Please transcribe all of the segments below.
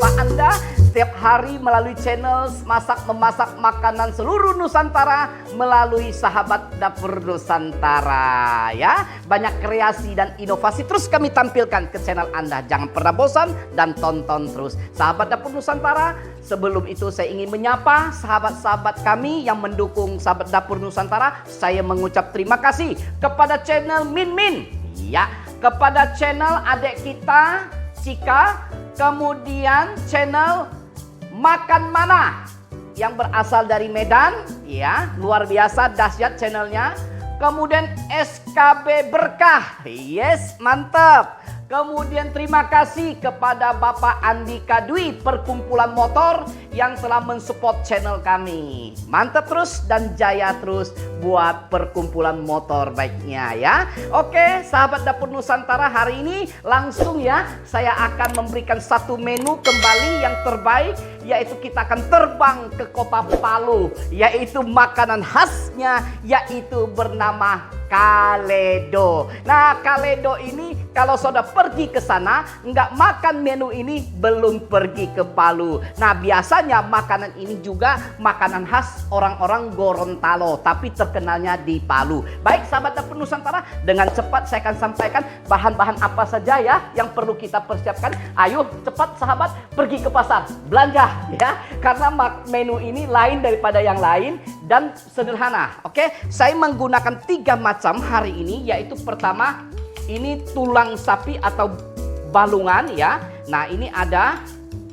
menyapa Anda setiap hari melalui channel masak-memasak makanan seluruh Nusantara melalui Sahabat Dapur Nusantara ya. Banyak kreasi dan inovasi terus kami tampilkan ke channel Anda. Jangan pernah bosan dan tonton terus Sahabat Dapur Nusantara. Sebelum itu saya ingin menyapa sahabat-sahabat kami yang mendukung Sahabat Dapur Nusantara. Saya mengucap terima kasih kepada channel Min Min ya, kepada channel adik kita Cika, kemudian channel Makan Mana yang berasal dari Medan ya, luar biasa dahsyat channelnya. Kemudian SKB Berkah, yes mantap. Kemudian terima kasih kepada Bapak Andika Dwi Perkumpulan Motor yang telah mensupport channel kami. Mantap terus dan jaya terus buat perkumpulan motor baiknya ya. Oke, Sahabat Dapur Nusantara, hari ini langsung ya saya akan memberikan satu menu kembali yang terbaik, yaitu kita akan terbang ke kota Palu, yaitu makanan khasnya yaitu bernama Kaledo. Nah, Kaledo ini kalau saudara pergi ke sana nggak makan menu ini belum pergi ke Palu. Nah, biasanya makanan ini juga makanan khas orang-orang Gorontalo, tapi terkenalnya di Palu. Baik Sahabat Dapur Nusantara, dengan cepat saya akan sampaikan bahan-bahan apa saja ya yang perlu kita persiapkan. Ayo cepat sahabat pergi ke pasar belanja ya, karena menu ini lain daripada yang lain dan sederhana. Oke, saya menggunakan 3 macam hari ini, yaitu pertama ini tulang sapi atau balungan ya. Nah, ini ada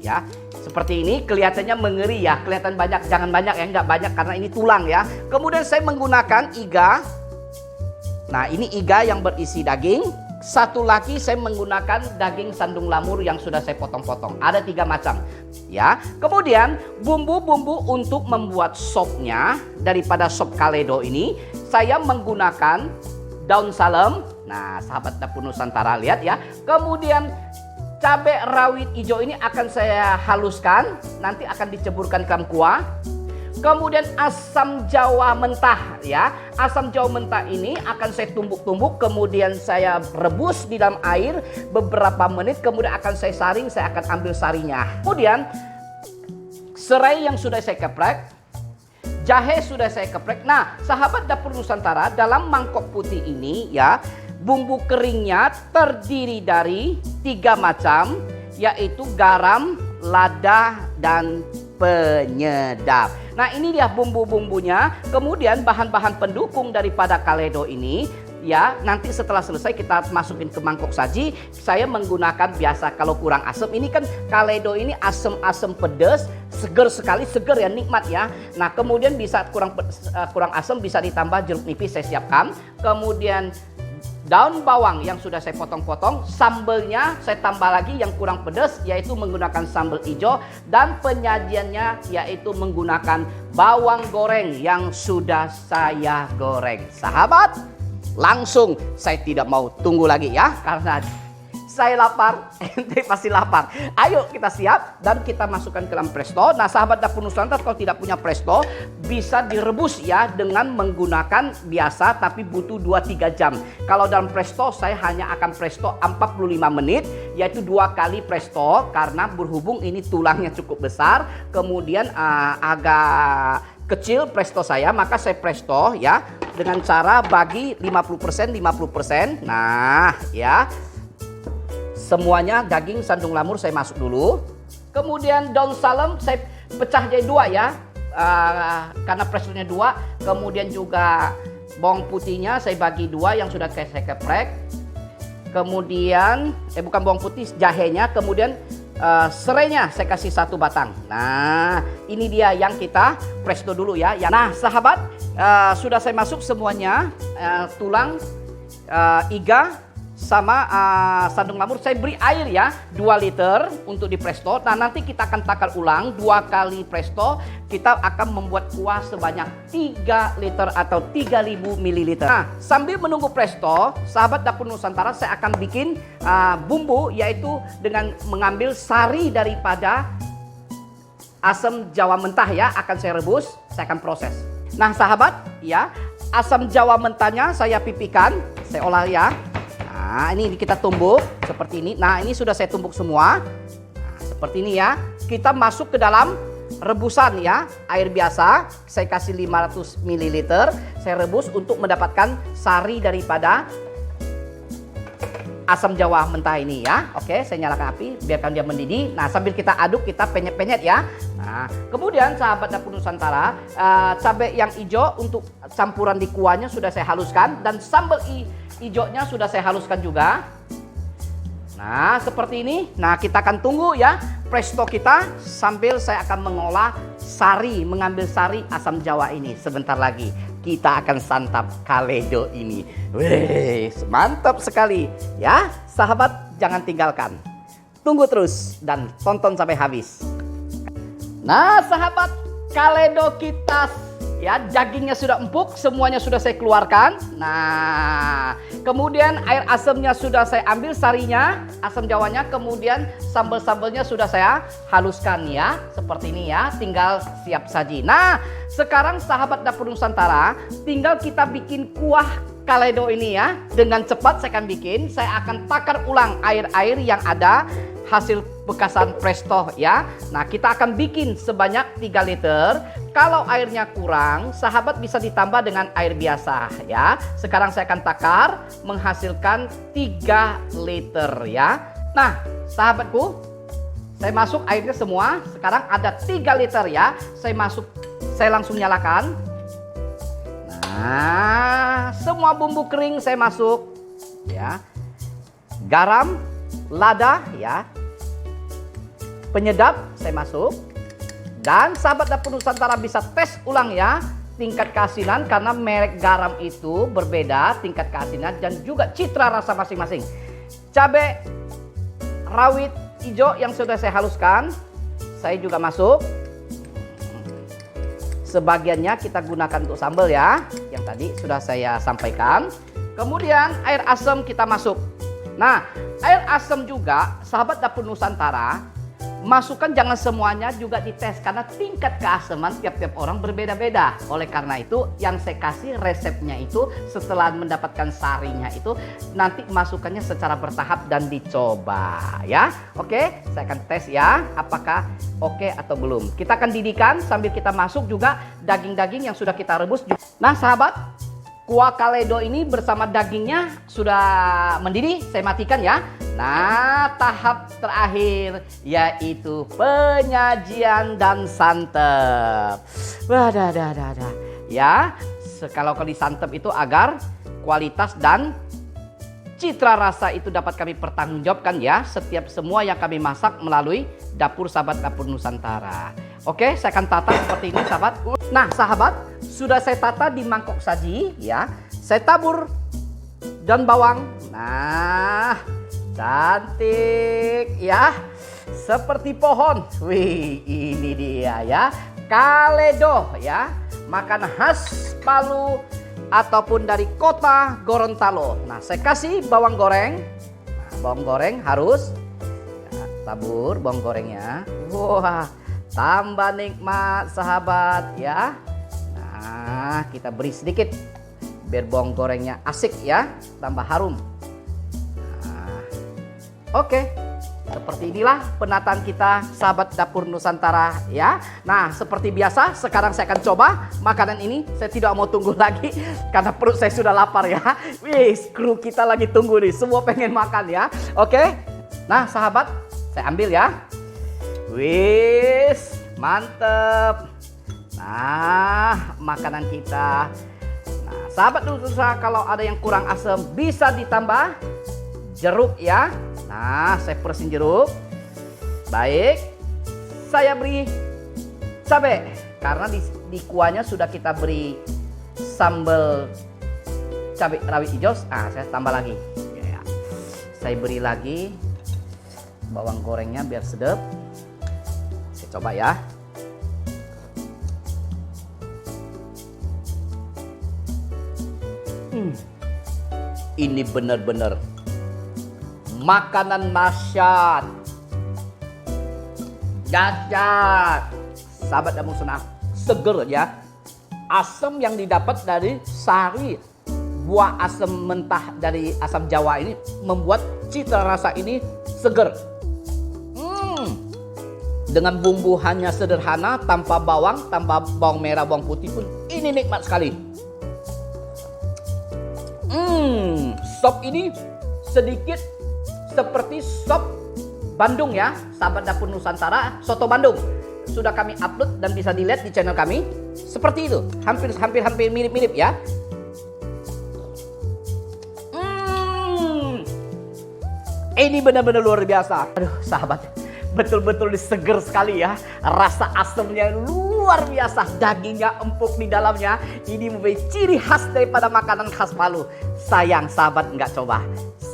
ya seperti ini, kelihatannya mengeri ya, kelihatan banyak, jangan banyak ya, nggak banyak karena ini tulang ya. Kemudian saya menggunakan iga. Nah, ini iga yang berisi daging. Satu lagi saya menggunakan daging sandung lamur yang sudah saya potong-potong. Ada 3 macam ya. Kemudian bumbu-bumbu untuk membuat sopnya daripada sop Kaledo ini, saya menggunakan daun salam. Nah, Sahabat Dapur Nusantara lihat ya. Kemudian cabai rawit hijau ini akan saya haluskan, nanti akan diceburkan ke dalam kuah. Kemudian asam jawa mentah ya. Asam jawa mentah ini akan saya tumbuk-tumbuk, kemudian saya rebus di dalam air beberapa menit, kemudian akan saya saring, saya akan ambil sarinya. Kemudian serai yang sudah saya geprek, jahe sudah saya geprek. Nah, Sahabat Dapur Nusantara, dalam mangkok putih ini ya, bumbu keringnya terdiri dari 3 macam, yaitu garam, lada, dan penyedap. Nah, ini dia bumbu-bumbunya. Kemudian bahan-bahan pendukung daripada Kaledo ini ya, nanti setelah selesai kita masukin ke mangkok saji. Saya menggunakan biasa kalau kurang asam. Ini kan Kaledo ini asam-asam pedas, seger sekali, seger ya, nikmat ya. Nah, kemudian bisa kurang asam bisa ditambah jeruk nipis saya siapkan. Kemudian daun bawang yang sudah saya potong-potong, sambelnya saya tambah lagi yang kurang pedas, yaitu menggunakan sambal hijau, dan penyajiannya yaitu menggunakan bawang goreng yang sudah saya goreng. Sahabat, langsung saya tidak mau tunggu lagi ya, karena saya lapar, ente pasti lapar. Ayo kita siap dan kita masukkan ke dalam presto. Nah, Sahabat Dapur Nusantara, kalau tidak punya presto bisa direbus ya dengan menggunakan biasa, tapi butuh 2-3 jam. Kalau dalam presto saya hanya akan presto 45 menit, yaitu 2 kali presto, karena berhubung ini tulangnya cukup besar, kemudian agak kecil presto saya, maka saya presto ya dengan cara bagi 50% 50%. Nah, ya. Semuanya daging sandung lamur saya masuk dulu. Kemudian daun salam saya pecah jadi 2 ya. Karena prestonya 2. Kemudian juga bawang putihnya saya bagi 2 yang sudah saya geprek. Kemudian bukan bawang putih, jahenya. Kemudian serainya saya kasih 1 batang. Nah, ini dia yang kita presto dulu ya. Nah, sahabat, sudah saya masuk semuanya, tulang, iga sama sandung lamur. Saya beri air ya 2 liter untuk di presto. Nah, nanti kita akan takar ulang 2 kali presto. Kita akan membuat kuah sebanyak 3 liter atau 3000 ml. Nah, sambil menunggu presto, Sahabat Dapur Nusantara, saya akan bikin bumbu, yaitu dengan mengambil sari daripada asam jawa mentah ya, akan saya rebus, saya akan proses. Nah, sahabat ya, asam jawa mentahnya saya pipihkan, saya olah ya. Nah, ini kita tumbuk seperti ini. Nah, ini sudah saya tumbuk semua. Nah, seperti ini ya. Kita masuk ke dalam rebusan ya, air biasa. Saya kasih 500 ml. Saya rebus untuk mendapatkan sari daripada asam jawa mentah ini ya. Oke, saya nyalakan api, biarkan dia mendidih. Nah, sambil kita aduk, kita penyet-penyet ya. Nah, kemudian sahabat dapur Nusantara, cabai yang hijau untuk campuran di kuahnya sudah saya haluskan, dan sambal hijaunya sudah saya haluskan juga. Nah, seperti ini. Nah, kita akan tunggu ya presto kita sambil saya akan mengolah sari, mengambil sari asam jawa ini. Sebentar lagi kita akan santap kaledo ini. Wih, mantap sekali. Ya, sahabat jangan tinggalkan. Tunggu terus dan tonton sampai habis. Nah, sahabat, kaledo kita ya, dagingnya sudah empuk, semuanya sudah saya keluarkan. Nah, kemudian air asamnya sudah saya ambil, sarinya, asam jawanya, kemudian sambal-sambalnya sudah saya haluskan ya, seperti ini ya, tinggal siap saji. Nah, sekarang sahabat dapur Nusantara, tinggal kita bikin kuah kaledo ini ya. Dengan cepat saya akan bikin, saya akan takar ulang air-air yang ada hasil bekasan presto ya. Nah, kita akan bikin sebanyak 3 liter. Kalau airnya kurang, sahabat bisa ditambah dengan air biasa ya. Sekarang saya akan takar menghasilkan 3 liter ya. Nah, sahabatku, saya masuk airnya semua. Sekarang ada 3 liter ya. Saya langsung nyalakan. Nah, semua bumbu kering saya masuk ya. Garam, lada ya. Penyedap saya masuk. Dan sahabat dapur Nusantara bisa tes ulang ya tingkat keasinan, karena merek garam itu berbeda tingkat keasinan dan juga citra rasa masing-masing. Cabai rawit hijau yang sudah saya haluskan, saya juga masuk. Sebagiannya kita gunakan untuk sambal ya, yang tadi sudah saya sampaikan. Kemudian air asam kita masuk. Nah, air asam juga sahabat dapur Nusantara, masukkan jangan semuanya juga dites, karena tingkat keasaman tiap-tiap orang berbeda-beda. Oleh karena itu yang saya kasih resepnya itu setelah mendapatkan sarinya itu nanti masukkannya secara bertahap dan dicoba ya. Oke, saya akan tes ya apakah oke atau belum. Kita akan didihkan sambil kita masuk juga daging-daging yang sudah kita rebus. Nah, sahabat, kuah kaledo ini bersama dagingnya sudah mendidih, saya matikan ya. Nah, tahap terakhir yaitu penyajian dan santap. Ya, kalau disantap itu agar kualitas dan citra rasa itu dapat kami pertanggungjawabkan ya. Setiap semua yang kami masak melalui dapur sahabat dapur Nusantara. Oke, saya akan tata seperti ini sahabat. Nah, sahabat, sudah saya tata di mangkok saji ya. Saya tabur daun bawang. Nah, cantik ya, seperti pohon. Wih, ini dia ya, kaledo ya, makanan khas Palu ataupun dari kota Gorontalo. Nah, saya kasih bawang goreng. Nah, bawang goreng harus ya, tabur bawang gorengnya. Wah, tambah nikmat sahabat ya. Nah, kita beri sedikit biar bawang gorengnya asik ya, tambah harum. Oke, seperti inilah penataan kita sahabat dapur Nusantara ya. Nah, seperti biasa sekarang saya akan coba makanan ini. Saya tidak mau tunggu lagi karena perut saya sudah lapar ya. Wih, kru kita lagi tunggu nih, semua pengen makan ya. Oke, nah sahabat, saya ambil ya. Wih, mantep. Nah, makanan kita. Nah, sahabat Nusantara, kalau ada yang kurang asam bisa ditambah jeruk ya. Nah, saya perasin jeruk. Baik, saya beri cabai karena di kuahnya sudah kita beri sambal cabai rawit hijau. Nah, saya tambah lagi ya. Saya beri lagi bawang gorengnya biar sedap. Saya coba ya. Ini benar-benar makanan masyad. Dahsyat. Sahabat dan musnah, seger ya. Asam yang didapat dari sari buah asam mentah dari asam jawa ini membuat cita rasa ini seger. Dengan bumbu hanya sederhana, tanpa bawang merah, bawang putih pun ini nikmat sekali. Sop ini sedikit seperti sop Bandung ya, sahabat Dapur Nusantara, soto Bandung. Sudah kami upload dan bisa dilihat di channel kami. Seperti itu, hampir mirip-mirip ya. Ini benar-benar luar biasa. Aduh sahabat, betul-betul seger sekali ya. Rasa asamnya luar biasa. Dagingnya empuk di dalamnya. Ini mempunyai ciri khas daripada makanan khas Palu. Sayang sahabat nggak coba.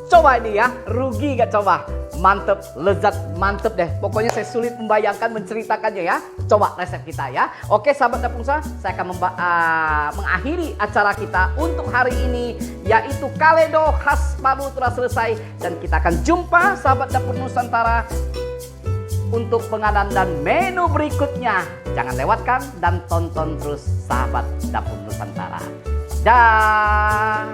Coba ini ya, rugi nggak coba. Mantep, lezat, mantep deh. Pokoknya saya sulit membayangkan, menceritakannya ya. Coba resep kita ya. Oke sahabat Dapur Nusa, saya akan mengakhiri acara kita untuk hari ini, yaitu Kaledo khas Palu telah selesai. Dan kita akan jumpa sahabat Dapur Nusantara untuk pengadaan dan menu berikutnya. Jangan lewatkan dan tonton terus sahabat Dapur Nusantara. Dah.